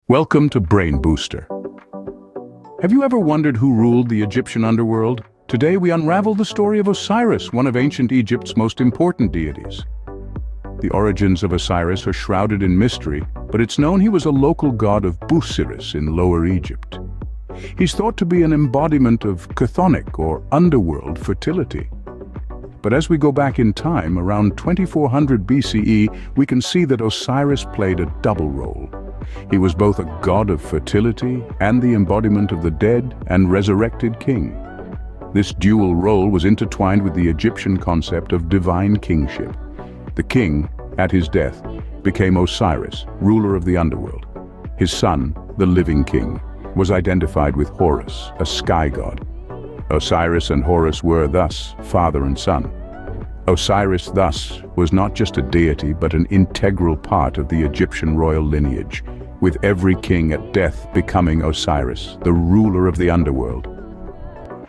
Welcome to Brain Booster. Have you ever wondered who ruled the Egyptian underworld? Today we unravel the story of Osiris, one of ancient Egypt's most important deities. The origins of Osiris are shrouded in mystery, but it's known he was a local god of Osiris in Lower Egypt. He's thought to be an embodiment of chthonic or underworld fertility. But as we go back in time, around 2400 BCE, we can see that Osiris played a double role. He was both a god of fertility and the embodiment of the dead and resurrected king. This dual role was intertwined with the Egyptian concept of divine kingship. The king, at his death, became Osiris, ruler of the underworld. His son, the living king, was identified with Horus, a sky god. Osiris and Horus were, thus, father and son. Osiris, thus, was not just a deity but an integral part of the Egyptian royal lineage, with every king at death becoming Osiris, the ruler of the underworld.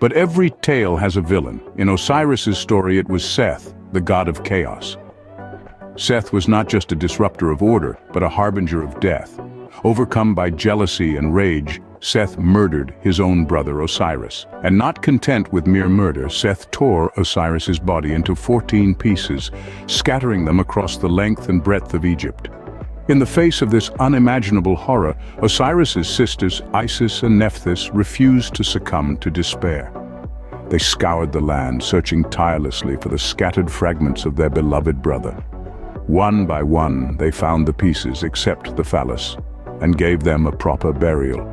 But every tale has a villain. In Osiris's story, it was Seth, the god of chaos. Seth was not just a disruptor of order, but a harbinger of death. Overcome by jealousy and rage, Seth murdered his own brother Osiris. And not content with mere murder, Seth tore Osiris's body into 14 pieces, scattering them across the length and breadth of Egypt. In the face of this unimaginable horror, Osiris's sisters Isis and Nephthys refused to succumb to despair. They scoured the land, searching tirelessly for the scattered fragments of their beloved brother. One by one, they found the pieces except the phallus, and gave them a proper burial.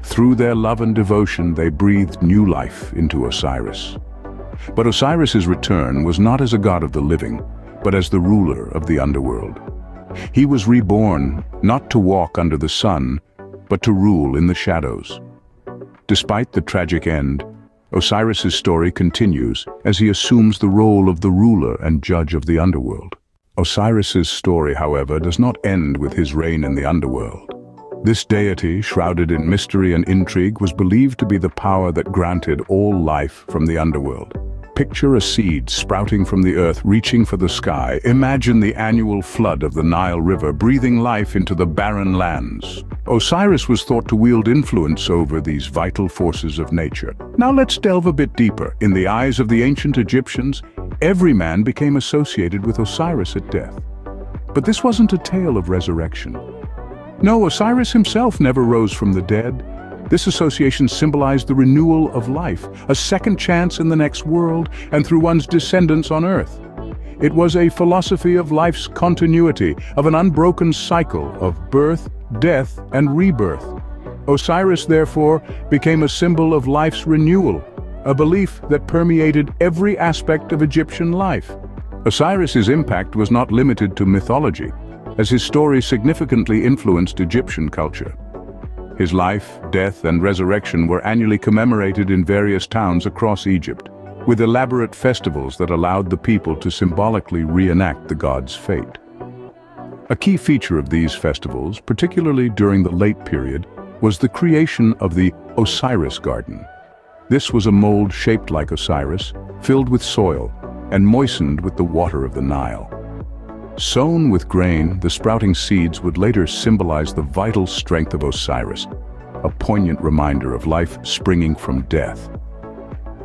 Through their love and devotion, they breathed new life into Osiris. But Osiris's return was not as a god of the living, but as the ruler of the underworld. He was reborn, not to walk under the sun, but to rule in the shadows. Despite the tragic end, Osiris's story continues as he assumes the role of the ruler and judge of the underworld. Osiris's story, however, does not end with his reign in the underworld. This deity, shrouded in mystery and intrigue, was believed to be the power that granted all life from the underworld. Picture a seed sprouting from the earth, reaching for the sky. Imagine the annual flood of the Nile River, breathing life into the barren lands. Osiris was thought to wield influence over these vital forces of nature. Now let's delve a bit deeper. In the eyes of the ancient Egyptians, every man became associated with Osiris at death. But this wasn't a tale of resurrection. No, Osiris himself never rose from the dead. This association symbolized the renewal of life, a second chance in the next world, and through one's descendants on earth. It was a philosophy of life's continuity, of an unbroken cycle of birth, death, and rebirth. Osiris, therefore, became a symbol of life's renewal, a belief that permeated every aspect of Egyptian life. Osiris's impact was not limited to mythology, as his story significantly influenced Egyptian culture. His life, death, and resurrection were annually commemorated in various towns across Egypt, with elaborate festivals that allowed the people to symbolically reenact the god's fate. A key feature of these festivals, particularly during the late period, was the creation of the Osiris Garden. This was a mold shaped like Osiris, filled with soil, and moistened with the water of the Nile. Sown with grain, the sprouting seeds would later symbolize the vital strength of Osiris, a poignant reminder of life springing from death.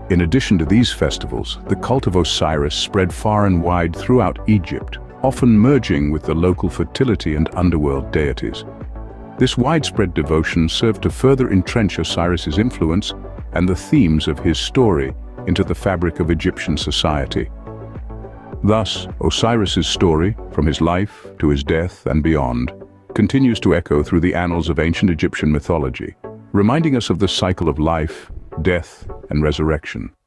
In addition to these festivals, the cult of Osiris spread far and wide throughout Egypt, often merging with the local fertility and underworld deities. This widespread devotion served to further entrench Osiris's influence and the themes of his story into the fabric of Egyptian society. Thus, Osiris's story, from his life to his death and beyond, continues to echo through the annals of ancient Egyptian mythology, reminding us of the cycle of life, death, and resurrection.